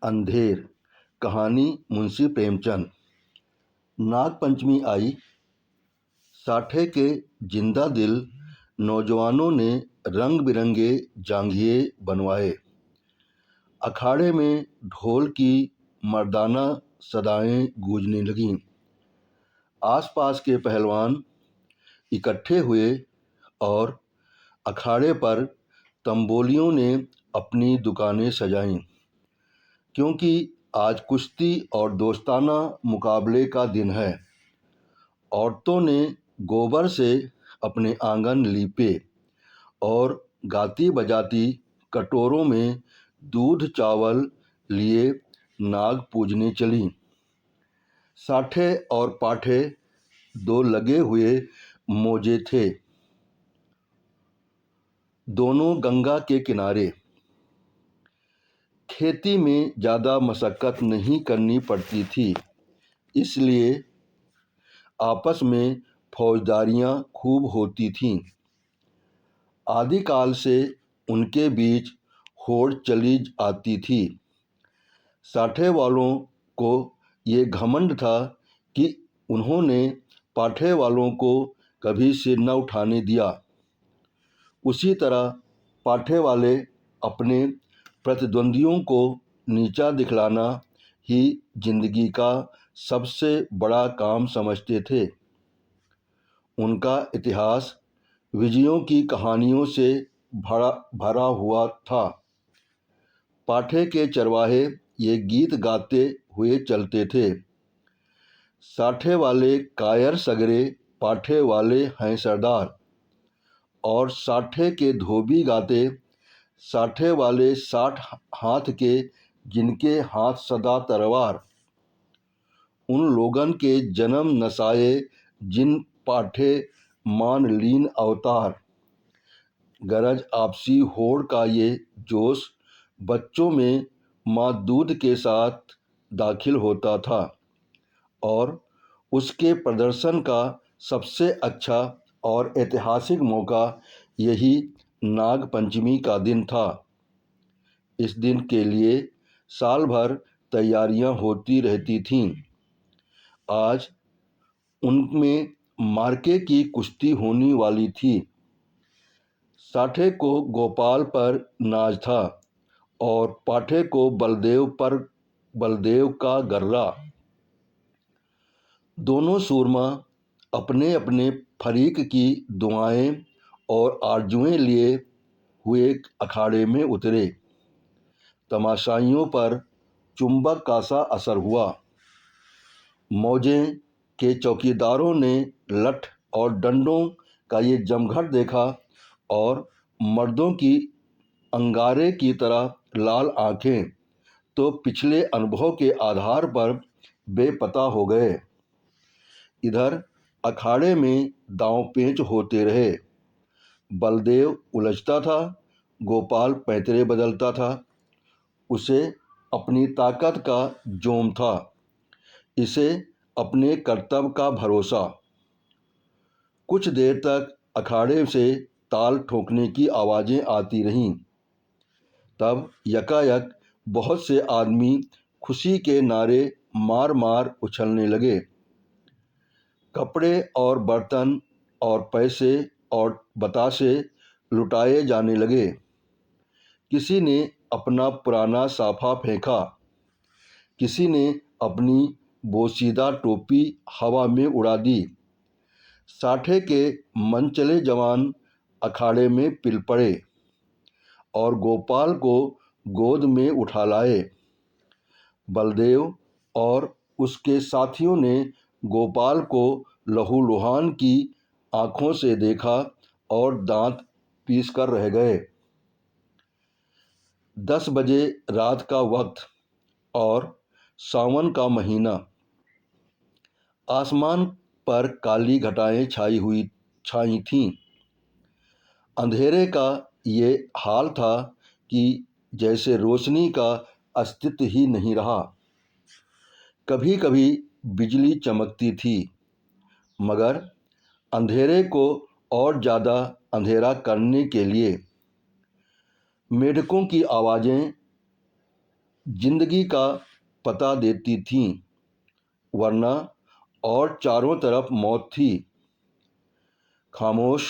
अंधेर। कहानी मुंशी प्रेमचंद। नागपंचमी आई। साठे के जिंदा दिल नौजवानों ने रंग बिरंगे जांघिए बनवाए। अखाड़े में ढोल की मर्दाना सदाएं गूंजने लगीं। आसपास के पहलवान इकट्ठे हुए और अखाड़े पर तंबोलियों ने अपनी दुकानें सजाईं, क्योंकि आज कुश्ती और दोस्ताना मुकाबले का दिन है। औरतों ने गोबर से अपने आंगन लीपे और गाती बजाती कटोरों में दूध चावल लिए नाग पूजने चलीं। साठे और पाठे दो लगे हुए मौजे थे, दोनों गंगा के किनारे। खेती में ज़्यादा मशक्क़त नहीं करनी पड़ती थी, इसलिए आपस में फौजदारियाँ खूब होती थीं। आदिकाल से उनके बीच होड़ चली आती थी। साठे वालों को ये घमंड था कि उन्होंने पाठे वालों को कभी सिर न उठाने दिया। उसी तरह पाठे वाले अपने प्रतिद्वंदियों को नीचा दिखलाना ही जिंदगी का सबसे बड़ा काम समझते थे। उनका इतिहास विजयों की कहानियों से भरा हुआ था। पाठे के चरवाहे ये गीत गाते हुए चलते थे। साठे वाले कायर सगरे, पाठे वाले हैं सरदार। और साठे के धोबी गाते, साठे वाले 60 हाथ के, जिनके हाथ सदा तलवार। उन लोगन के जन्म नसाए, जिन पाठे मान लीन अवतार। गरज आपसी होड़ का ये जोश बच्चों में माँ दूध के साथ दाखिल होता था, और उसके प्रदर्शन का सबसे अच्छा और ऐतिहासिक मौका यही नाग पंचमी का दिन था। इस दिन के लिए साल भर तैयारियां होती रहती थीं। आज उनमें मार्के की कुश्ती होने वाली थी। साठे को गोपाल पर नाज था और पाठे को बलदेव का गर्रा। दोनों सूरमा अपने अपने फरीक की दुआएं और आरजुएं लिए हुए अखाड़े में उतरे। तमाशाइयों पर चुंबक का सा असर हुआ। मौजे के चौकीदारों ने लठ और डंडों का ये जमघट देखा और मर्दों की अंगारे की तरह लाल आंखें तो पिछले अनुभव के आधार पर बेपता हो गए। इधर अखाड़े में दांव पेंच होते रहे। बलदेव उलझता था, गोपाल पैंतरे बदलता था। उसे अपनी ताकत का जोम था, इसे अपने कर्तव्य का भरोसा। कुछ देर तक अखाड़े से ताल ठोकने की आवाज़ें आती रहीं। तब यकायक बहुत से आदमी खुशी के नारे मार मार उछलने लगे। कपड़े और बर्तन और पैसे और बतासे लुटाए जाने लगे। किसी ने अपना पुराना साफा फेंका, किसी ने अपनी बोसीदा टोपी हवा में उड़ा दी। साठे के मनचले जवान अखाड़े में पिल पड़े और गोपाल को गोद में उठा लाए। बलदेव और उसके साथियों ने गोपाल को लहूलुहान की आंखों से देखा और दांत पीस कर रह गए। 10 बजे रात का वक्त और सावन का महीना। आसमान पर काली घटाएं छाई थीं। अंधेरे का ये हाल था कि जैसे रोशनी का अस्तित्व ही नहीं रहा। कभी कभी बिजली चमकती थी, मगर अंधेरे को और ज़्यादा अंधेरा करने के लिए। मेढकों की आवाज़ें जिंदगी का पता देती थीं, वरना और चारों तरफ मौत थी। खामोश,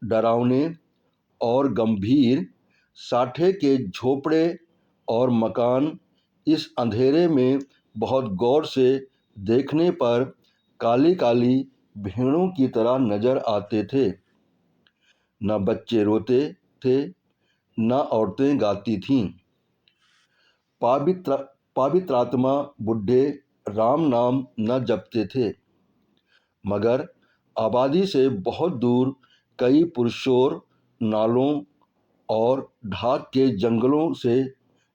डरावने और गंभीर साठे के झोपड़े और मकान इस अंधेरे में बहुत गौर से देखने पर काली काली भेड़ों की तरह नजर आते थे। न बच्चे रोते थे, न औरतें गाती थीं। पवित्रात्मा बुढ़े राम नाम न जपते थे, मगर आबादी से बहुत दूर कई पुरशोर नालों और ढाक के जंगलों से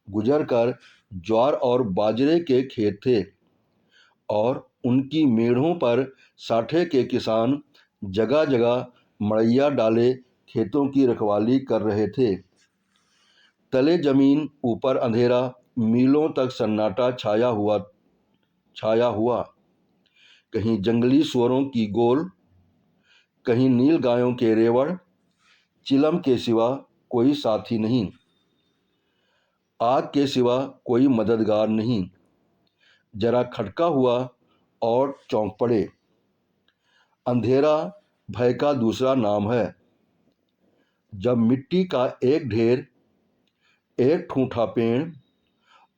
गुजरकर ज्वार और बाजरे के खेत थे, और उनकी मेढ़ों पर साठे के किसान जगह जगह मड़ैया डाले खेतों की रखवाली कर रहे थे। तले जमीन, ऊपर अंधेरा, मीलों तक सन्नाटा छाया हुआ। कहीं जंगली सुअरों की गोल, कहीं नील गायों के रेवड़, चिलम के सिवा कोई साथी नहीं, आग के सिवा कोई मददगार नहीं। जरा खटका हुआ और चौंक पड़े। अंधेरा भय का दूसरा नाम है। जब मिट्टी का एक ढेर, एक ठूठा पेड़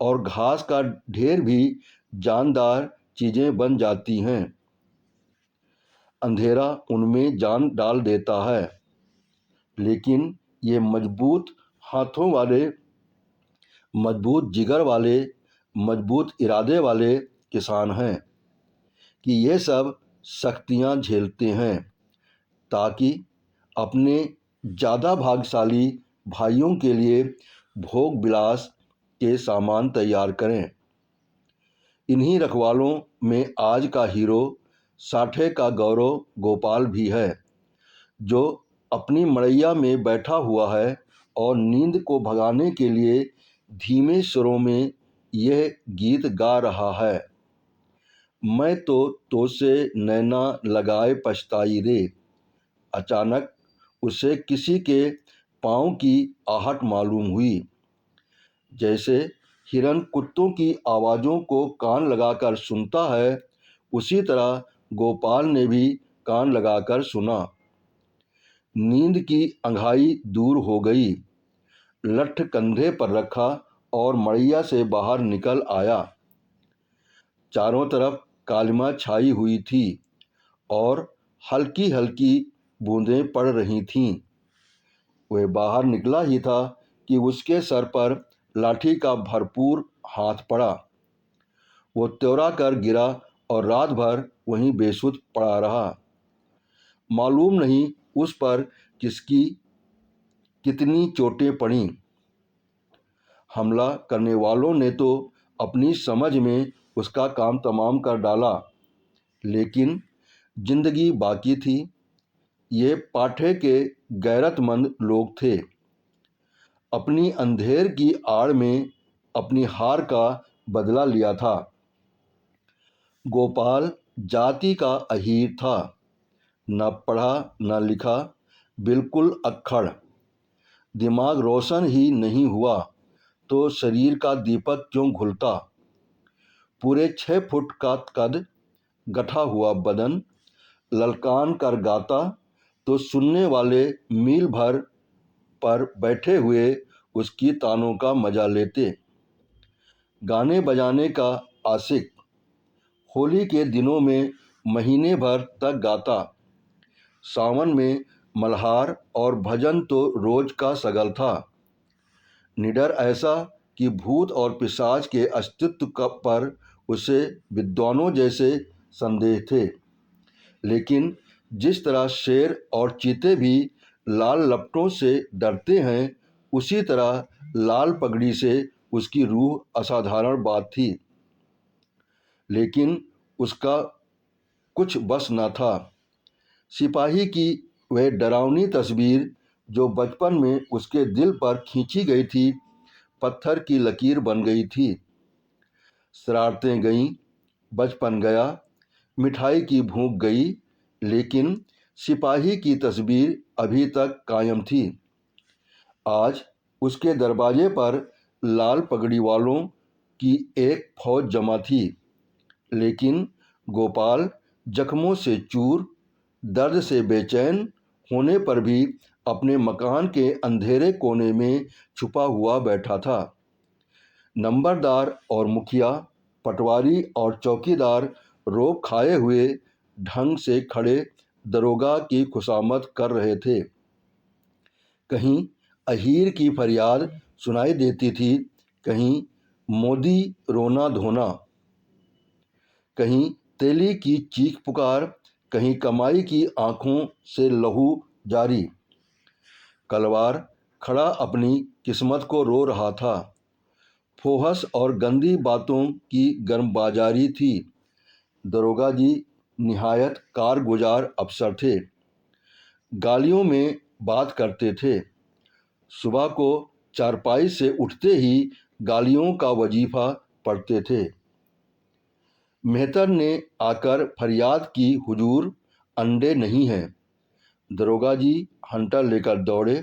और घास का ढेर भी जानदार चीजें बन जाती हैं, अंधेरा उनमें जान डाल देता है। लेकिन ये मजबूत हाथों वाले, मजबूत जिगर वाले, मजबूत इरादे वाले किसान हैं कि ये सब सख्तियां झेलते हैं, ताकि अपने ज़्यादा भाग्यशाली भाइयों के लिए भोग विलास के सामान तैयार करें। इन्हीं रखवालों में आज का हीरो साठे का गौरव गोपाल भी है, जो अपनी मड़ैया में बैठा हुआ है और नींद को भगाने के लिए धीमे सुरों में यह गीत गा रहा है। मैं तो से नैना लगाए पछताई रे। अचानक उसे किसी के पाँव की आहट मालूम हुई। जैसे हिरन कुत्तों की आवाज़ों को कान लगाकर सुनता है, उसी तरह गोपाल ने भी कान लगाकर सुना। नींद की अंघाई दूर हो गई। लठ कंधे पर रखा और मड़ैया से बाहर निकल आया। चारों तरफ कालिमा छाई हुई थी और हल्की हल्की बूंदें पड़ रही थीं। वह बाहर निकला ही था कि उसके सर पर लाठी का भरपूर हाथ पड़ा। वो त्योरा कर गिरा और रात भर वहीं बेसुध पड़ा रहा। मालूम नहीं उस पर किसकी कितनी चोटें पड़ीं। हमला करने वालों ने तो अपनी समझ में उसका काम तमाम कर डाला, लेकिन जिंदगी बाकी थी। ये पाठे के गैरतमंद लोग थे। अपनी अंधेर की आड़ में अपनी हार का बदला लिया था। गोपाल जाति का अहीर था, न पढ़ा न लिखा, बिल्कुल अक्खड़। दिमाग रोशन ही नहीं हुआ तो शरीर का दीपक क्यों घुलता। पूरे 6 फुट का कद, गठा हुआ बदन, ललकान कर गाता तो सुनने वाले मील भर पर बैठे हुए उसकी तानों का मजा लेते। गाने बजाने का आशिक, होली के दिनों में महीने भर तक गाता। सावन में मल्हार और भजन तो रोज का सगल था। निडर ऐसा कि भूत और पिशाच के अस्तित्व पर उसे विद्वानों जैसे संदेह थे। लेकिन जिस तरह शेर और चीते भी लाल लपटों से डरते हैं, उसी तरह लाल पगड़ी से उसकी रूह असाधारण बात थी। लेकिन उसका कुछ बस न था। सिपाही की वह डरावनी तस्वीर जो बचपन में उसके दिल पर खींची गई थी, पत्थर की लकीर बन गई थी। शरारतें गईं, बचपन गया, मिठाई की भूख गई, लेकिन सिपाही की तस्वीर अभी तक कायम थी। आज उसके दरवाजे पर लाल पगड़ी वालों की एक फौज जमा थी, लेकिन गोपाल जख्मों से चूर, दर्द से बेचैन होने पर भी अपने मकान के अंधेरे कोने में छुपा हुआ बैठा था। नंबरदार और मुखिया, पटवारी और चौकीदार रोब खाए हुए ढंग से खड़े दरोगा की खुशामद कर रहे थे। कहीं अहीर की फरियाद सुनाई देती थी, कहीं मोदी रोना धोना, कहीं तेली की चीख पुकार, कहीं कमाई की आंखों से लहू जारी। कलवार खड़ा अपनी किस्मत को रो रहा था। फोहस और गंदी बातों की गर्मबाजारी थी। दरोगा जी निहायत कारगुजार अफसर थे। गालियों में बात करते थे। सुबह को चारपाई से उठते ही गालियों का वजीफा पढ़ते थे। मेहतर ने आकर फरियाद की, हुजूर अंडे नहीं हैं। दरोगा जी हंटर लेकर दौड़े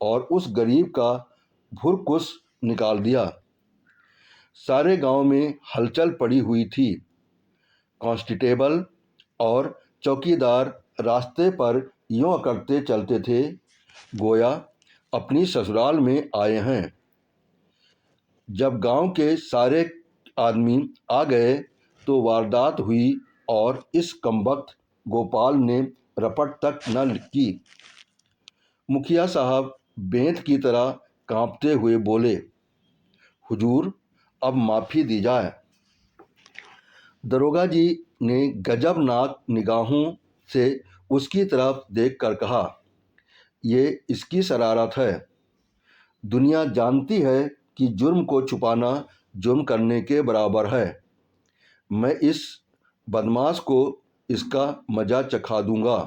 और उस गरीब का भुरकुस निकाल दिया। सारे गांव में हलचल पड़ी हुई थी। कांस्टेबल और चौकीदार रास्ते पर यूं करते चलते थे, गोया अपनी ससुराल में आए हैं। जब गांव के सारे आदमी आ गए तो वारदात हुई और इस कमबख्त गोपाल ने रपट तक न की। मुखिया साहब बेंत की तरह कांपते हुए बोले, हुजूर अब माफ़ी दी जाए। दरोगा जी ने गजबनाक निगाहों से उसकी तरफ देखकर कहा, ये इसकी शरारत है। दुनिया जानती है कि जुर्म को छुपाना जुर्म करने के बराबर है। मैं इस बदमाश को इसका मजा चखा दूंगा।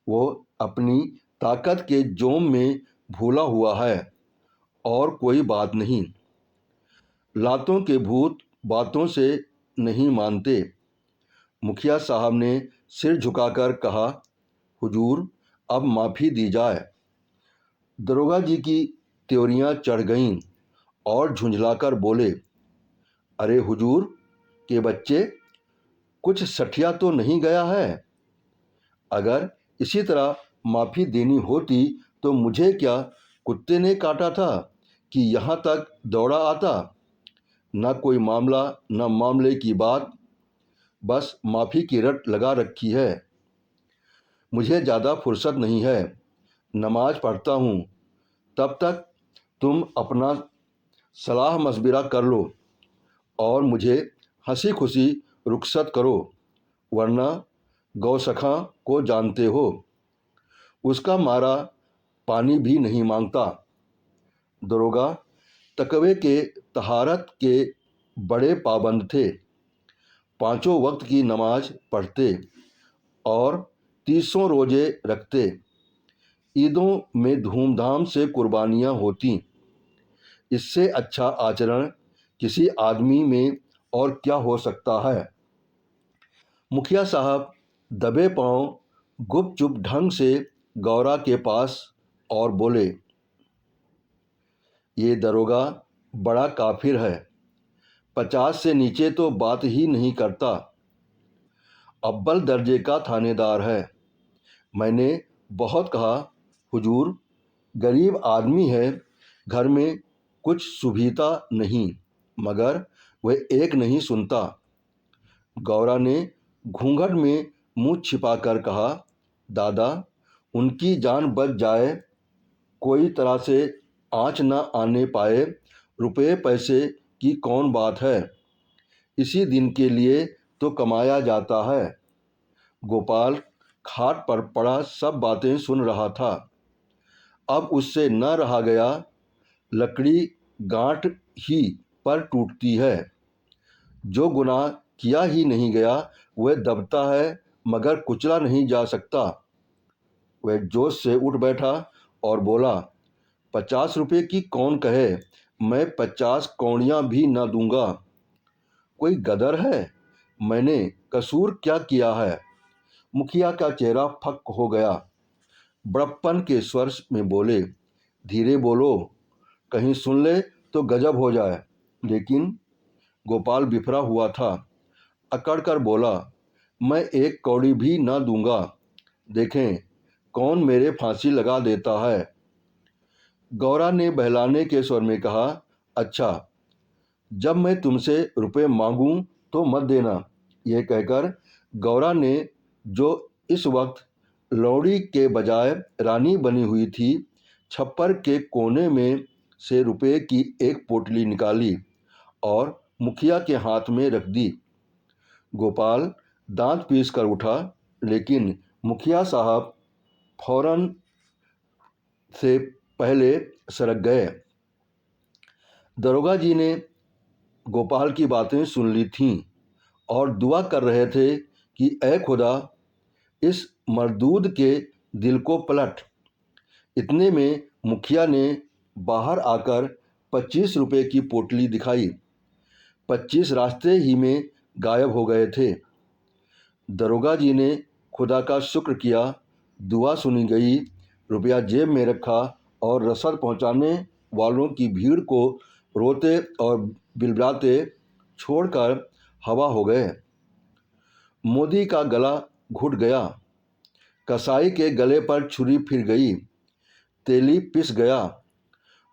वो अपनी ताकत के जोम में भूला हुआ है और कोई बात नहीं। लातों के भूत बातों से नहीं मानते। मुखिया साहब ने सिर झुकाकर कहा, हुजूर अब माफ़ी दी जाए। दरोगा जी की त्योरियां चढ़ गईं और झुंझलाकर बोले, अरे हुजूर के बच्चे, कुछ सठिया तो नहीं गया है? अगर इसी तरह माफ़ी देनी होती तो मुझे क्या कुत्ते ने काटा था कि यहाँ तक दौड़ा आता? न कोई मामला न मामले की बात, बस माफ़ी की रट लगा रखी है। मुझे ज़्यादा फुर्सत नहीं है, नमाज पढ़ता हूँ। तब तक तुम अपना सलाह मशविरा कर लो और मुझे हंसी खुशी रुखसत करो, वरना गौसखा को जानते हो, उसका मारा पानी भी नहीं मांगता। दरोगा तकवे के तहारत के बड़े पाबंद थे। 5 वक्त की नमाज पढ़ते और 30 रोजे रखते। ईदों में धूमधाम से कुर्बानियाँ होती। इससे अच्छा आचरण किसी आदमी में और क्या हो सकता है। मुखिया साहब दबे पांव गुपचुप ढंग से गौरा के पास और बोले, ये दरोगा बड़ा काफिर है, 50 से नीचे तो बात ही नहीं करता। अव्वल दर्जे का थानेदार है। मैंने बहुत कहा, हुजूर गरीब आदमी है, घर में कुछ सुविधा नहीं, मगर वह एक नहीं सुनता। गौरा ने घूंघट में मुंह छिपाकर कहा, दादा उनकी जान बच जाए, कोई तरह से आँच न आने पाए, रुपये पैसे की कौन बात है, इसी दिन के लिए तो कमाया जाता है। गोपाल खाट पर पड़ा सब बातें सुन रहा था। अब उससे न रहा गया। लकड़ी गांठ ही पर टूटती है। जो गुनाह किया ही नहीं गया वह दबता है मगर कुचला नहीं जा सकता। वह जोश से उठ बैठा और बोला, 50 रुपये की कौन कहे, मैं 50 कौड़ियाँ भी न दूंगा। कोई गदर है? मैंने कसूर क्या किया है? मुखिया का चेहरा फक हो गया। बड़प्पन के स्वर में बोले, धीरे बोलो, कहीं सुन ले तो गजब हो जाए। लेकिन गोपाल बिफरा हुआ था। अकड़ कर बोला, मैं एक कौड़ी भी न दूंगा, देखें कौन मेरे फांसी लगा देता है। गौरा ने बहलाने के स्वर में कहा, अच्छा, जब मैं तुमसे रुपए मांगूं तो मत देना। यह कहकर गौरा ने, जो इस वक्त लौड़ी के बजाय रानी बनी हुई थी, छप्पर के कोने में से रुपए की एक पोटली निकाली और मुखिया के हाथ में रख दी। गोपाल दांत पीस कर उठा, लेकिन मुखिया साहब फौरन से पहले सरक गए। दरोगा जी ने गोपाल की बातें सुन ली थीं और दुआ कर रहे थे कि ऐ खुदा, इस मरदूद के दिल को पलट। इतने में मुखिया ने बाहर आकर 25 रुपए की पोटली दिखाई। 25 रास्ते ही में गायब हो गए थे। दरोगा जी ने खुदा का शुक्र किया, दुआ सुनी गई, रुपया जेब में रखा और रसद पहुंचाने वालों की भीड़ को रोते और बिलबिलाते छोड़कर हवा हो गए। मोदी का गला घुट गया, कसाई के गले पर छुरी फिर गई, तेली पिस गया।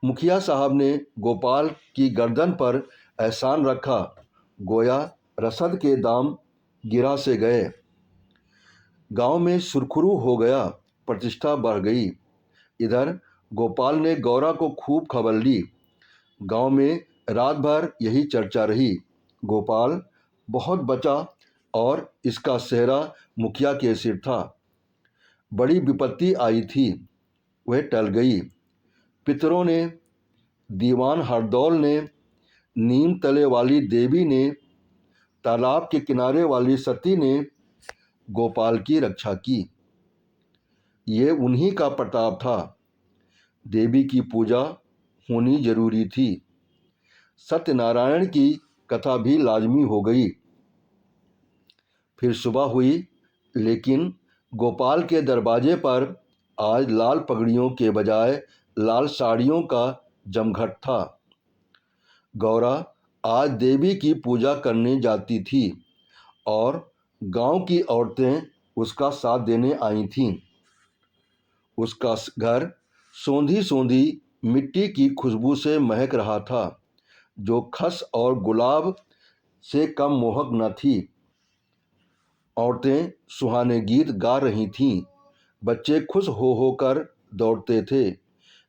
मुखिया साहब ने गोपाल की गर्दन पर एहसान रखा, गोया रसद के दाम गिरा से गए। गांव में सुरखुरू हो गया, प्रतिष्ठा बढ़ गई। इधर गोपाल ने गौरा को खूब खबर ली। गांव में रात भर यही चर्चा रही। गोपाल बहुत बचा और इसका सेहरा मुखिया के सिर था। बड़ी विपत्ति आई थी, वह टल गई। पितरों ने, दीवान हरदौल ने, नीम तले वाली देवी ने, तालाब के किनारे वाली सती ने गोपाल की रक्षा की। ये उन्हीं का प्रताप था। देवी की पूजा होनी जरूरी थी। सत्यनारायण की कथा भी लाजमी हो गई। फिर सुबह हुई, लेकिन गोपाल के दरवाजे पर आज लाल पगड़ियों के बजाय लाल साड़ियों का जमघट था। गौरा आज देवी की पूजा करने जाती थी और गांव की औरतें उसका साथ देने आई थीं। उसका घर सोंधी सोंधी मिट्टी की खुशबू से महक रहा था, जो खस और गुलाब से कम मोहक न थी। औरतें सुहाने गीत गा रही थीं, बच्चे खुश हो होकर दौड़ते थे।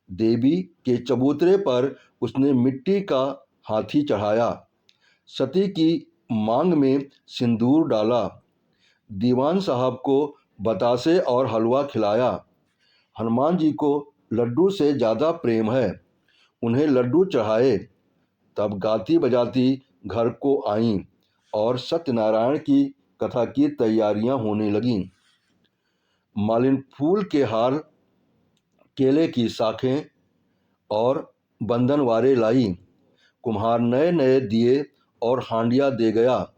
देवी के चबूतरे पर उसने मिट्टी का हाथी चढ़ाया, सती की मांग में सिंदूर डाला, दीवान साहब को बतासे और हलवा खिलाया। हनुमान जी को लड्डू से ज़्यादा प्रेम है, उन्हें लड्डू चढ़ाए। तब गाती बजाती घर को आईं और सत्यनारायण की कथा की तैयारियां होने लगीं। मालिन फूल के हार, केले की शाखें और बंधनवारे लाई। कुम्हार नए नए दिए और हांडियाँ दे गया।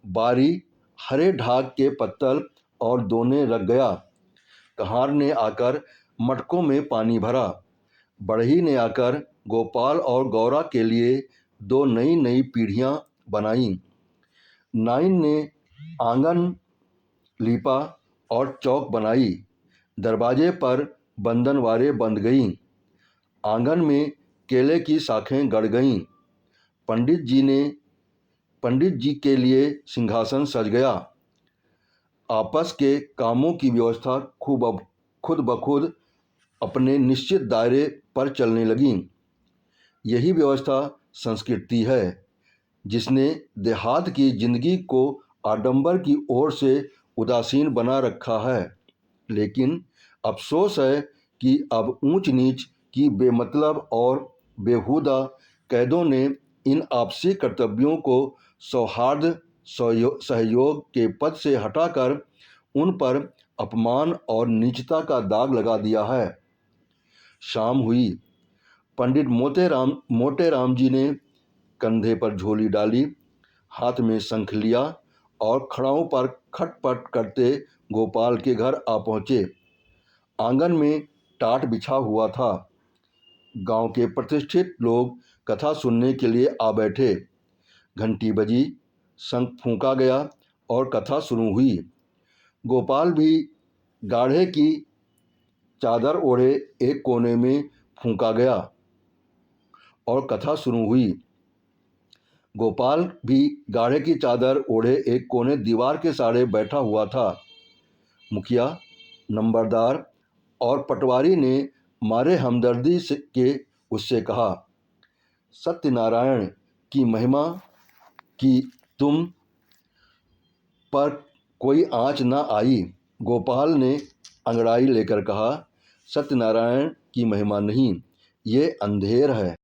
बारी हरे ढाक के पत्तल और दोने रख गया। कहार ने आकर मटकों में पानी भरा। बढ़ई ने आकर गोपाल और गौरा के लिए 2 नई नई पीढ़ियाँ बनाईं। नाइन ने आंगन लीपा और चौक बनाई। दरवाजे पर बंधनवारे बंध गईं। आंगन में केले की शाखें गड़ गईं। पंडित जी के लिए सिंहासन सज गया। आपस के कामों की व्यवस्था खुद ब खुद अपने निश्चित दायरे पर चलने लगी। यही व्यवस्था संस्कृति है, जिसने देहात की जिंदगी को आडंबर की ओर से उदासीन बना रखा है। लेकिन अफसोस है कि अब ऊंच नीच की बेमतलब और बेहुदा कैदों ने इन आपसी कर्तव्यों को सौहार्द सहयोग के पद से हटाकर उन पर अपमान और नीचता का दाग लगा दिया है। शाम हुई। पंडित मोटे राम जी ने कंधे पर झोली डाली, हाथ में शंख लिया और खड़ाओं पर खटपट करते गोपाल के घर आ पहुँचे। आंगन में टाट बिछा हुआ था। गांव के प्रतिष्ठित लोग कथा सुनने के लिए आ बैठे। घंटी बजी, शंख फूंका गया और कथा शुरू हुई। गोपाल भी गाढ़े की चादर ओढ़े एक कोने में फूंका गया और कथा शुरू हुई। गोपाल भी गाढ़े की चादर ओढ़े एक कोने दीवार के सहारे बैठा हुआ था। मुखिया, नंबरदार और पटवारी ने मारे हमदर्दी के उससे कहा, सत्यनारायण की महिमा की तुम पर कोई आँच न आई। गोपाल ने अंगड़ाई लेकर कहा, सत्यनारायण की महिमा नहीं, ये अंधेर है।